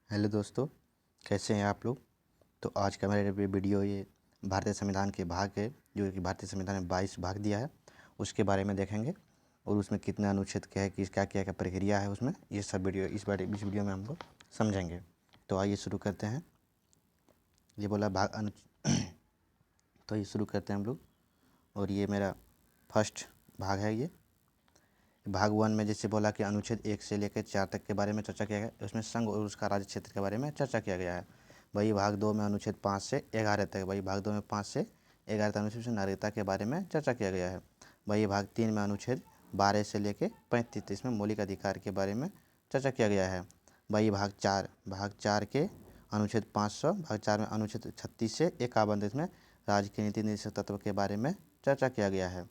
Hello दोस्तों, कैसे हैं आप लोग। तो आज का मेरा वीडियो ये भारतीय संविधान के भाग है, जो कि भारतीय संविधान में 22 भाग दिया है, उसके बारे में देखेंगे। और उसमें कितने अनुच्छेद क्या है, किस क्या क्या क्या प्रक्रिया है उसमें, ये सब वीडियो इस वीडियो में हम लोग समझेंगे। तो आइए शुरू करते हैं। ये बोला भाग तो ये शुरू करते हैं हम लोग। और ये मेरा फर्स्ट भाग है। ये भाग 1 में जैसे बोला कि अनुच्छेद 1 से लेकर 4 तक के बारे में चर्चा किया गया, उसमें संघ और उसका राज्य क्षेत्र के बारे में चर्चा किया गया है। वही भाग 2 में अनुच्छेद 5 से 11 तक, वही भाग 2 में 5 से 11 तक अनुच्छेद से नागरिकता के बारे में चर्चा किया गया है। वही भाग 3 में अनुच्छेद 12 से लेकर 35 तक, इसमें मौलिक अधिकार के बारे में चर्चा किया गया है। वही भाग 4 के अनुच्छेद 500, भाग 4 में अनुच्छेद 36 से 51 तक, इसमें राज्य के नीति निर्देशक तत्व के बारे में चर्चा किया गया है।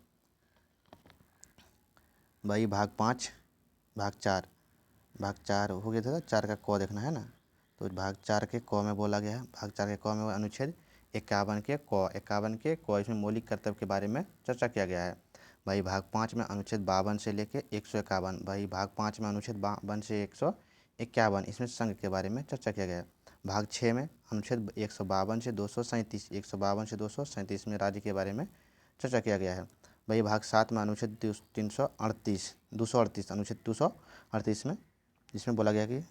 वही भाग 5 भाग चार हो गया था, 4 का क देखना है ना। तो भाग 4 के क में बोला गया है, भाग 4 के क में अनुच्छेद 51 के क, इसमें मौलिक कर्तव्य के बारे में चर्चा किया गया है। भाई भाग 5 में अनुच्छेद 52 से लेके 151, भाई भाग 5 में अनुच्छेद 52 से 151, इसमें संघ के बारे में चर्चा किया गया है। भाग 6 में अनुच्छेद 152 से 237 में राज्य के बारे में चर्चा किया गया है। वही भाग 7 में अनुच्छेद 238 अनुच्छेद 238 में इसमें बोला गया कि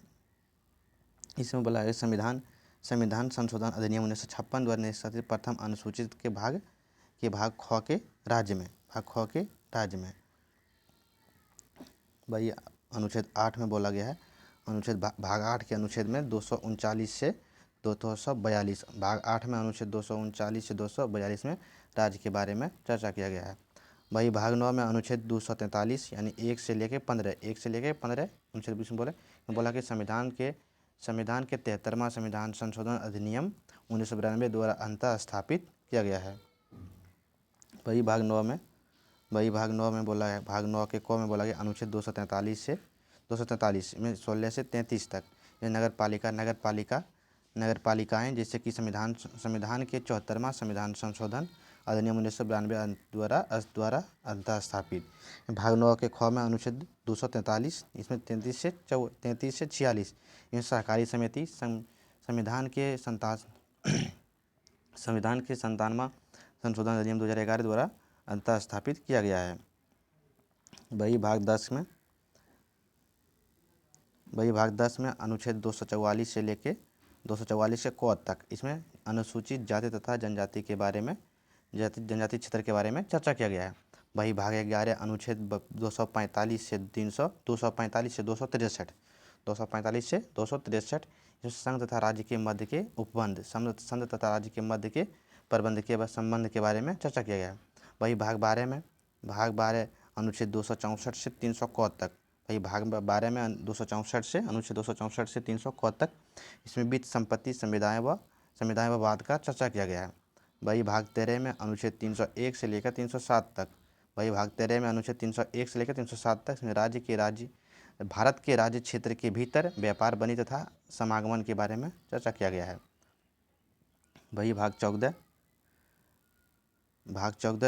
संविधान संशोधन अधिनियम 1956 द्वारा निष्कासित प्रथम अनुसूचित के भाग ख के राज्य में वही अनुच्छेद 8 में बोला गया है। भाग 8 के अनुच्छेद में 239 से 242, भाग 8 में अनुच्छेद 239 से 242 में राज्य के बारे में चर्चा किया गया है। वही भाग 9 में अनुच्छेद 243 यानी 1 से लेकर 15 अनुच्छेद 20 में बोला कि संविधान के 73वां संविधान संशोधन अधिनियम 1992 द्वारा अंतः स्थापित किया गया है। वही भाग 9 में बोला है, भाग 9 के क में बोला गया अनुच्छेद 243 में 16 से 33 तक, ये नगर पालिकाएँ जैसे कि संविधान के 74वां संविधान संशोधन अधिनियम 1992 द्वारा अंतः स्थापित। भाग 9 के ख में अनुच्छेद 243, इसमें 33 से 46, इसमें सहकारी समिति संविधान के 57वां संशोधन अधिनियम 2011 द्वारा अंतः स्थापित किया गया है। वही भाग 10 में अनुच्छेद 244 से लेके 244 के क तक, इसमें अनुसूचित जाति तथा जनजाति के बारे में जनजाति क्षेत्र के बारे में चर्चा किया गया है। वही भाग 11 अनुच्छेद 245 से 263 संघ तथा राज्य के मध्य के उपबंध संघ तथा राज्य के मध्य के प्रबंध के संबंध के बारे में चर्चा किया गया है। वही भाग 12 अनुच्छेद 264 से 300 क तक, वही भाग 12 में अनुच्छेद 264 से 300 क तक, इसमें वित्त संपत्ति संविदाएं व वाद का चर्चा किया गया है। वही भाग 13 में अनुच्छेद 301 से लेकर 307 तक, वही भाग 13 में अनुच्छेद 301 से लेकर 307 तक, इसमें भारत के राज्य क्षेत्र के भीतर व्यापार वाणिज्य तथा समागमन के बारे में चर्चा किया गया है। वही भाग 14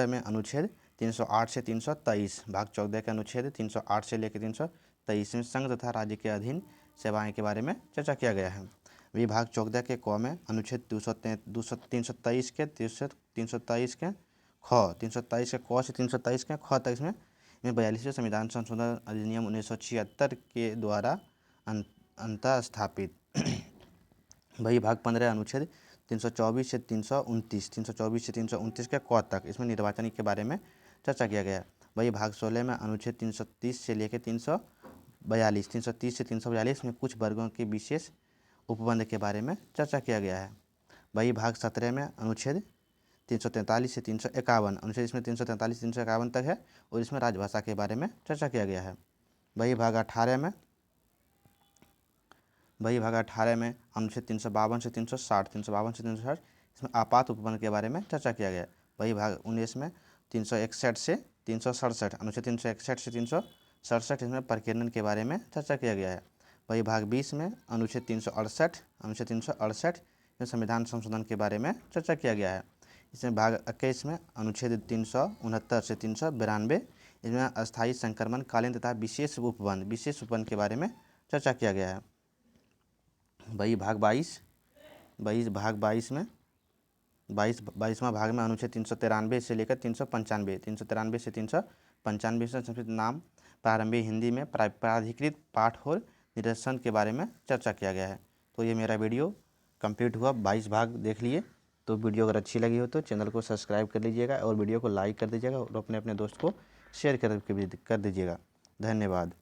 में अनुच्छेद 308 से 323, भाग 14 के अनुच्छेद 308 से लेकर 323 में संघ तथा राज्य के अधीन सेवाएं के बारे में चर्चा किया गया है। विभाग 14 के क में अनुच्छेद 323 के ख से 327 के ख तक, इसमें 42वें संविधान संशोधन अधिनियम 1976 के द्वारा अंतः स्थापित। वही भाग 15 अनुच्छेद 324 से 329 के क तक, इसमें निर्वाचन के बारे में चर्चा किया गया। वही भाग 16 में अनुच्छेद 330 से लेकर 342 में कुछ वर्गों के विशेष उपबंध के बारे में चर्चा किया गया है। वही भाग 17 में अनुच्छेद 343 से 351 अनुच्छेद, इसमें 343 से 351 तक है, और इसमें राजभाषा के बारे में चर्चा किया गया है। वही भाग 18 में अनुच्छेद 352 से 360 इसमें आपात उपबंध के बारे में चर्चा किया गया है। वही भाग 19 में 361 से 367 अनुच्छेद 361 से 367, इसमें प्रकीर्णन के बारे में चर्चा किया गया है। वही भाग 20 में अनुच्छेद 368 में संविधान संशोधन के बारे में चर्चा किया गया है। इसमें भाग 21 में अनुच्छेद 369 से 392, इसमें अस्थायी संक्रमण कालीन तथा विशेष उपबंध के बारे में चर्चा किया गया है। वही भाग 22 में 22वां भाग में अनुच्छेद 393 से लेकर 395 से 395 से संस्कृत नाम प्रारंभिक हिंदी में प्राधिकृत पाठ और निरसन के बारे में चर्चा किया गया है। तो ये मेरा वीडियो कंप्लीट हुआ, 22 भाग देख लिए। तो वीडियो अगर अच्छी लगी हो तो चैनल को सब्सक्राइब कर लीजिएगा और वीडियो को लाइक कर दीजिएगा और अपने दोस्त को शेयर कर दीजिएगा। धन्यवाद।